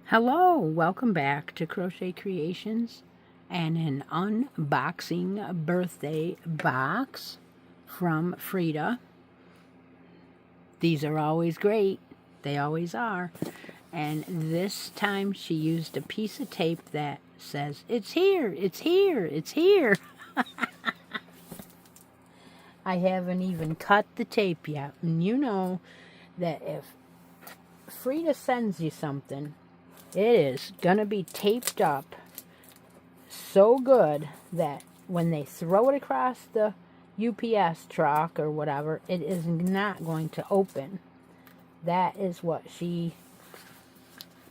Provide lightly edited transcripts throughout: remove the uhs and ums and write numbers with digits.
Hello, welcome back to Crochet Creations and an unboxing birthday box from Frida. These are always great. They always are. And this time she used a piece of tape that says, "It's here, it's here, it's here." I haven't even cut the tape yet. And you know that if Frida sends you something, it is going to be taped up so good that when they throw it across the UPS truck or whatever, it is not going to open. That is what she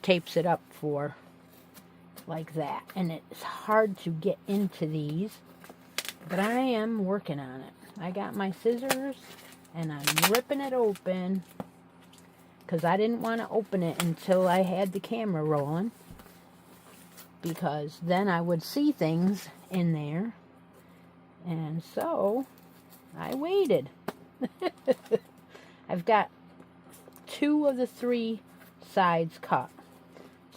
tapes it up for, like that. And it's hard to get into these, but I am working on it. I got my scissors and I'm ripping it open, because I didn't want to open it until I had the camera rolling, because then I would see things in there. And so I waited. I've got 2 of the 3 sides cut.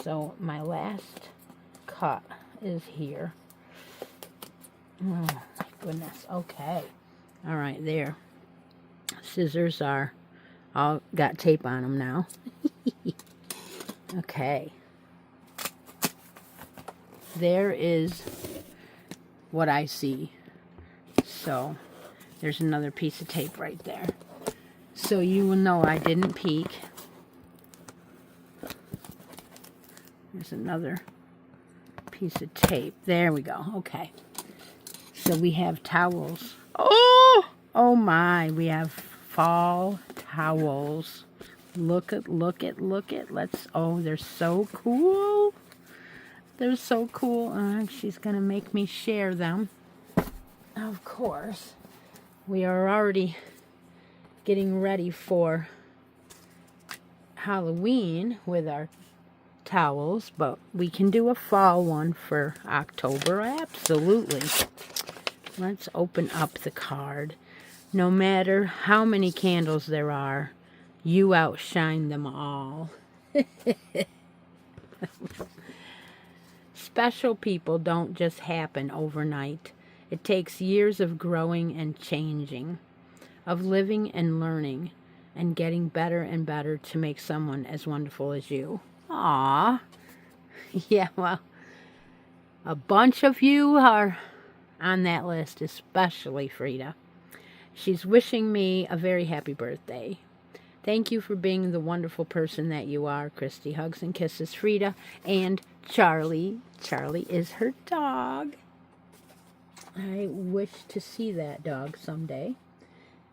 So my last cut is here. Oh my goodness. Okay. All right, there. Scissors are all got tape on them now. Okay. There is what I see. So there's another piece of tape right there. So you will know I didn't peek. There's another piece of tape. There we go. Okay. So we have towels. Oh my, we have fall towels. Look at. Oh, they're so cool. They're so cool. She's gonna make me share them. Of course. We are already getting ready for Halloween with our towels, but we can do a fall one for October. Absolutely. Let's open up the card. No matter how many candles there are, you outshine them all. Special people don't just happen overnight. It takes years of growing and changing, of living and learning, and getting better and better to make someone as wonderful as you. Aww. Yeah, well, a bunch of you are on that list, especially Frida. She's wishing me a very happy birthday. Thank you for being the wonderful person that you are, Christy. Hugs and kisses, Frida. And Charlie. Charlie is her dog. I wish to see that dog someday,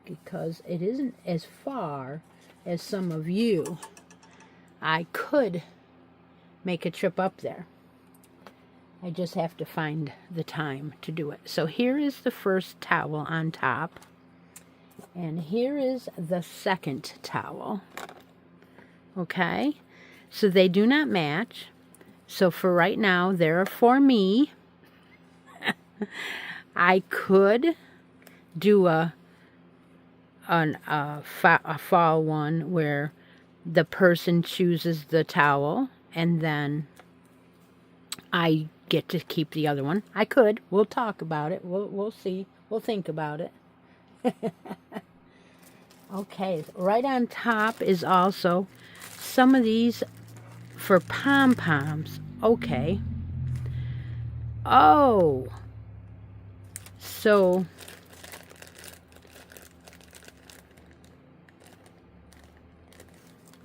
because it isn't as far as some of you. I could make a trip up there. I just have to find the time to do it. So here is the first towel on top. And here is the second towel. Okay? So they do not match. So for right now, they're for me. I could do a fall one where the person chooses the towel and then I get to keep the other one. I could. We'll talk about it. We'll see. We'll think about it. Okay, right on top is also some of these for pom-poms. Okay. Oh. So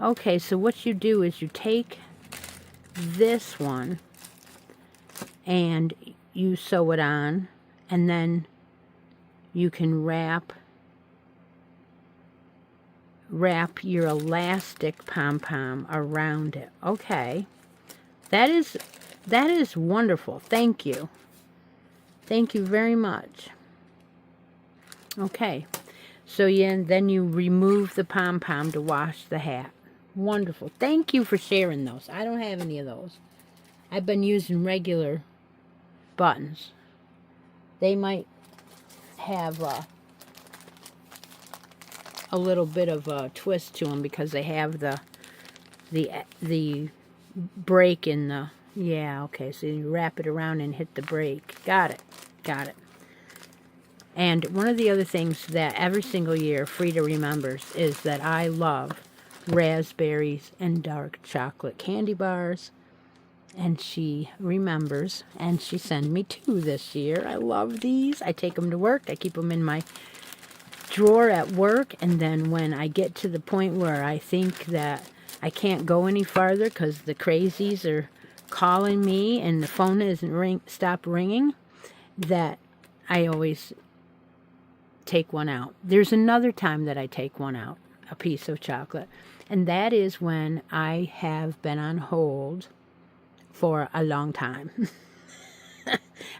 okay, so what you do is you take this one and you sew it on, and then you can wrap your elastic pom-pom around it. Okay. That is wonderful. Thank you. Thank you very much. Okay. So then you remove the pom-pom to wash the hat. Wonderful. Thank you for sharing those. I don't have any of those. I've been using regular buttons. They might have a little bit of a twist to them because they have the break in the, yeah, okay, so you wrap it around and hit the break. Got it. And one of the other things that every single year Frida remembers is that I love raspberries and dark chocolate candy bars. And she remembers, and she sent me 2 this year. I love these. I take them to work. I keep them in my drawer at work, and then when I get to the point where I think that I can't go any farther because the crazies are calling me and the phone isn't stop ringing, that I always take one out. There's another time that I take one out, a piece of chocolate, and that is when I have been on hold for a long time.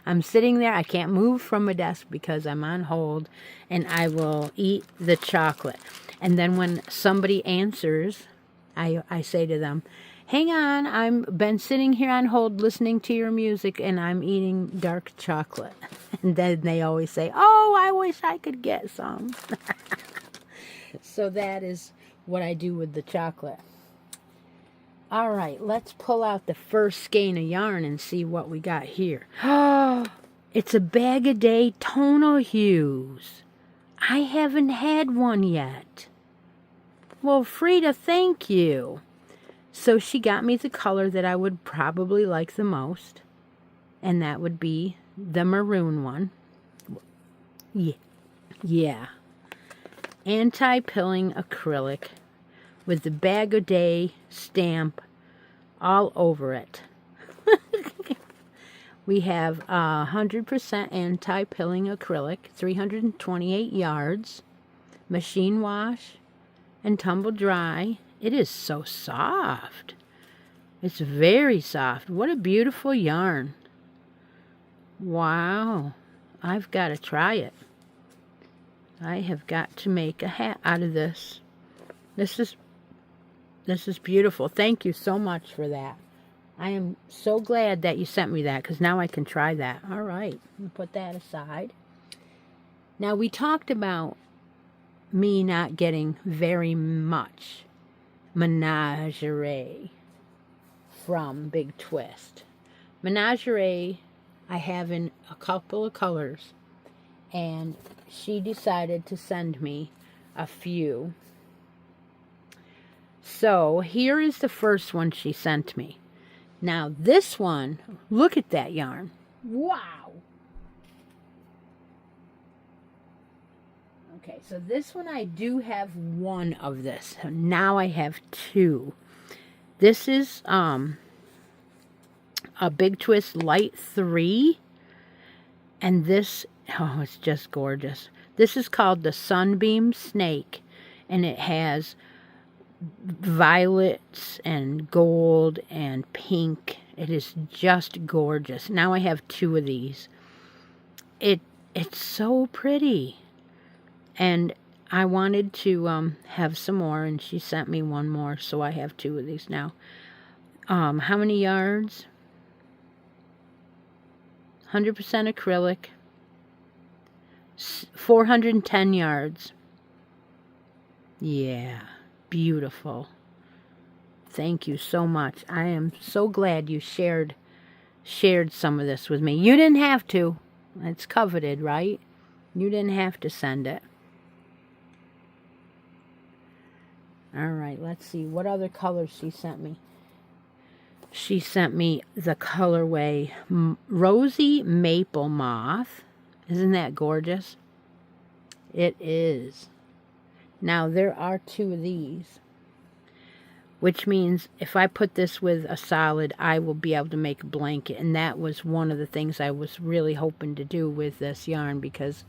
I'm sitting there, I can't move from my desk because I'm on hold, and I will eat the chocolate. And then when somebody answers, I say to them, hang on, I've been sitting here on hold listening to your music, and I'm eating dark chocolate. And then they always say, oh, I wish I could get some. So that is what I do with the chocolate. All right, let's pull out the first skein of yarn and see what we got here. Oh, it's a Bag-O-Day tonal hues. I haven't had one yet. Well, Frida, thank you. So she got me the color that I would probably like the most, and that would be the maroon one. Yeah. Anti-pilling acrylic with the Bag-O-Day stamp all over it. We have 100% anti-pilling acrylic, 328 yards, machine wash, and tumble dry. It is so soft. It's very soft. What a beautiful yarn. Wow. I've got to try it. I have got to make a hat out of this. This is beautiful. Thank you so much for that. I am so glad that you sent me that, because now I can try that. All right. I'll put that aside. Now, we talked about me not getting very much menagerie from Big Twist. Menagerie I have in a couple of colors, and she decided to send me a few. So here is the first one she sent me. Now this one, look at that yarn. Wow. Okay, so this one I do have one of this. Now I have 2. This is a Big Twist Light 3. And this, oh, it's just gorgeous. This is called the Sunbeam Snake. And it has violets and gold and pink. It is just gorgeous. Now I have 2 of these. It's so pretty. And I wanted to have some more, and she sent me one more, so I have 2 of these now. How many yards? 100% acrylic. 410 yards. Yeah, beautiful. Thank you so much. I am so glad you shared some of this with me. You didn't have to. It's coveted, right? You didn't have to send it. All right, let's see what other colors she sent me. She sent me the colorway Rosy Maple Moth. Isn't that gorgeous? It is. Now, there are 2 of these, which means if I put this with a solid, I will be able to make a blanket. And that was one of the things I was really hoping to do with this yarn, because,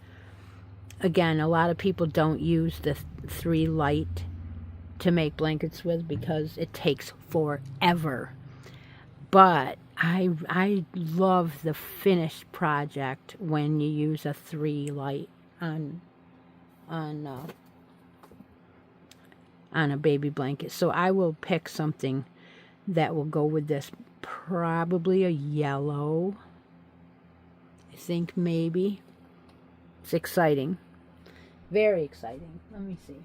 again, a lot of people don't use the 3 light to make blankets with because it takes forever. But I love the finished project when you use a 3 light on a baby blanket. So I will pick something that will go with this. Probably a yellow. I think maybe. It's exciting. Very exciting. Let me see.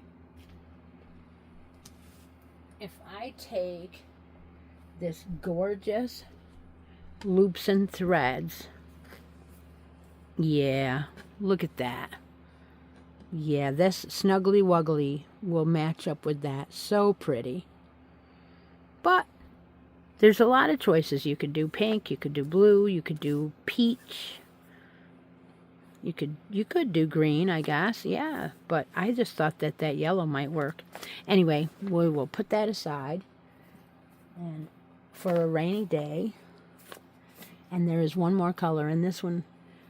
If I take this gorgeous loops and threads, yeah, look at that. Yeah, this Snuggly Wuggly will match up with that. So pretty. But there's a lot of choices. You could do pink, you could do blue, you could do peach. You could do green, I guess. Yeah, but I just thought that yellow might work. Anyway, we will put that aside and for a rainy day. And there is one more color, and this one,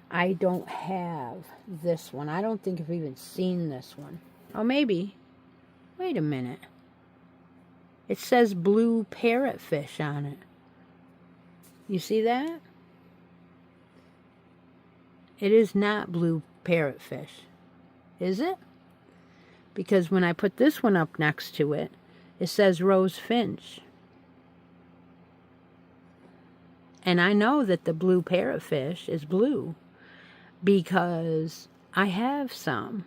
I don't have this one. I don't think I've even seen this one. Oh, maybe. Wait a minute. It says blue parrotfish on it. You see that? It is not blue parrotfish. Is it? Because when I put this one up next to it, it says rose finch. And I know that the blue parrotfish is blue because I have some.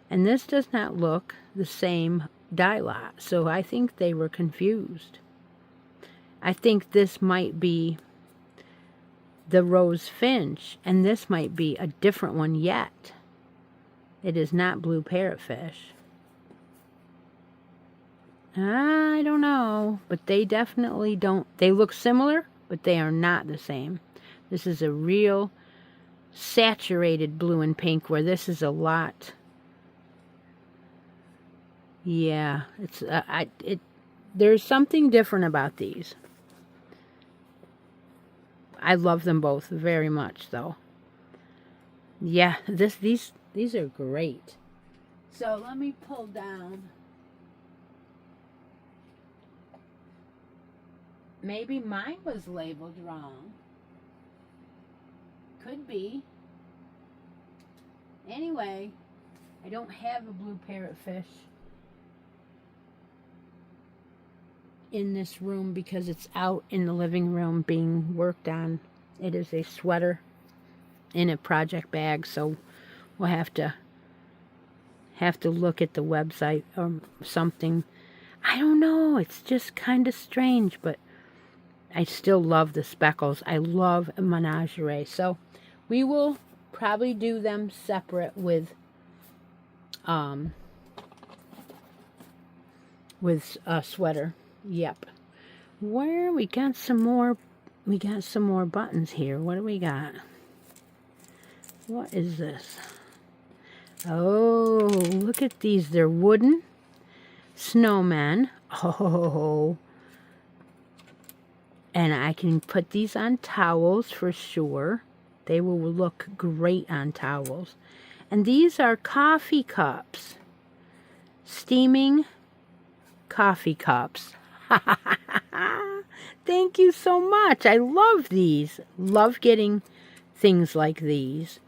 And this does not look the same dye lot. So I think they were confused. I think this might be the rose finch, and this might be a different one yet. It is not blue parrotfish. I don't know, but they definitely don't. They look similar, but they are not the same. This is a real saturated blue and pink, where this is a lot. Yeah, it's there's something different about these. I love them both very much, though. Yeah, these are great. So let me pull down. Maybe mine was labeled wrong. Could be. Anyway, I don't have a blue parrotfish in this room because it's out in the living room being worked on. It is a sweater in a project bag, so we'll have to look at the website or something. I don't know, it's just kind of strange, but I still love the speckles. I love menagerie. So we will probably do them separate with a sweater. Yep. Where we got some more buttons here. What do we got? What is this? Oh, look at these. They're wooden snowmen. Oh. And I can put these on towels for sure. They will look great on towels. And these are coffee cups. Steaming coffee cups. Thank you so much. I love these. Love getting things like these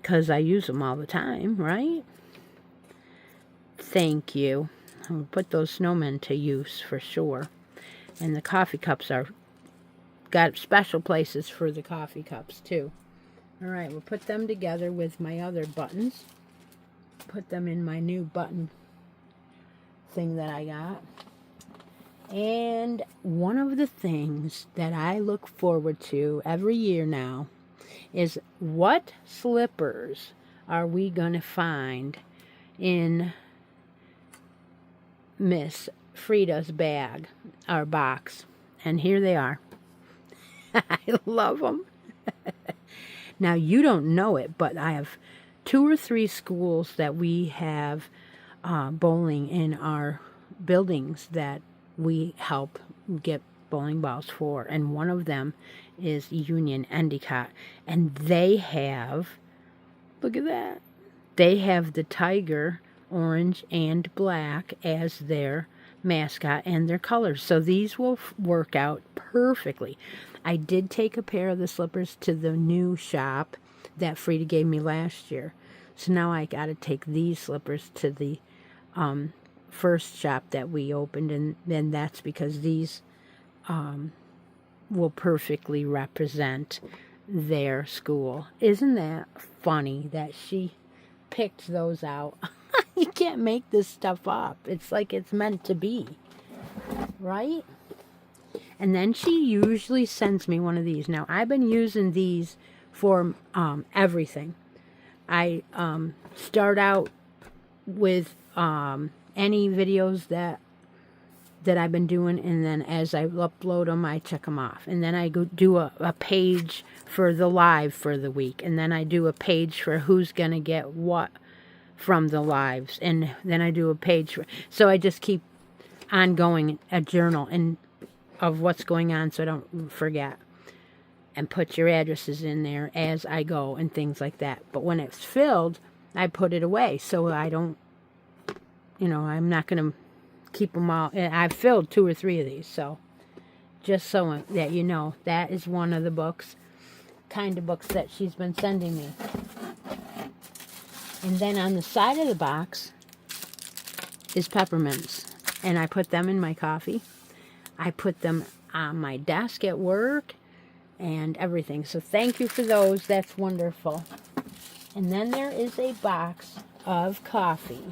because I use them all the time, right? Thank you. I'll put those snowmen to use for sure. And the coffee cups are got special places for the coffee cups too. All right, we'll put them together with my other buttons. Put them in my new button thing that I got. And one of the things that I look forward to every year now is what slippers are we going to find in Miss Frida's bag, or box. And here they are. I love them. Now, you don't know it, but I have 2 or 3 schools that we have bowling in our buildings that we help get bowling balls for. And one of them is Union Endicott. And they have, look at that, they have the tiger, orange and black, as their mascot and their colors. So these will work out perfectly. I did take a pair of the slippers to the new shop that Frida gave me last year. So now I got to take these slippers to the first shop that we opened, and then that's because these will perfectly represent their school. Isn't that funny that she picked those out? You can't make this stuff up. It's like it's meant to be, right? And then she usually sends me one of these. Now, I've been using these for everything. I start out with any videos that I've been doing, and then as I upload them, I check them off. And then I go do a page for the live for the week. And then I do a page for who's going to get what from the lives. And then I do a page for... So I just keep on going, a journal and of what's going on so I don't forget. And put your addresses in there as I go and things like that. But when it's filled, I put it away so I don't, I'm not going to keep them all. I've filled 2 or 3 of these, so just so that you know, that is one of the kind of books that she's been sending me. And then on the side of the box is peppermints, and I put them in my coffee. I put them on my desk at work and everything. So thank you for those. That's wonderful. And then there is a box of coffee.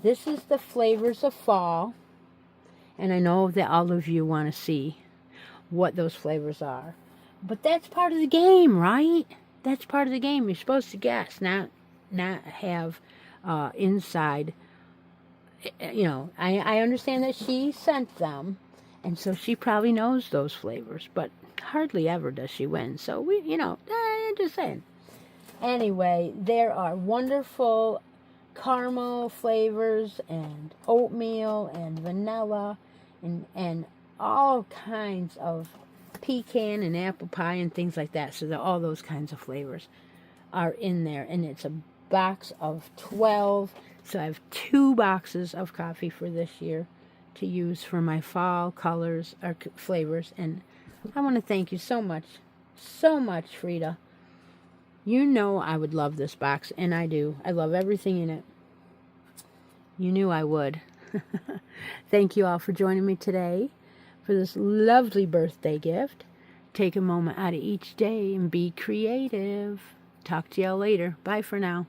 This is the flavors of fall. And I know that all of you want to see what those flavors are. But that's part of the game, right? That's part of the game. You're supposed to guess, not have inside. I understand that she sent them. And so she probably knows those flavors. But hardly ever does she win. So, just saying. Anyway, there are wonderful caramel flavors and oatmeal and vanilla and all kinds of pecan and apple pie and things like that. So all those kinds of flavors are in there. And it's a box of 12. So I have 2 boxes of coffee for this year to use for my fall colors or flavors. And I want to thank you so much, Frida. You know I would love this box, and I do. I love everything in it. You knew I would. Thank you all for joining me today for this lovely birthday gift. Take a moment out of each day and be creative. Talk to y'all later. Bye for now.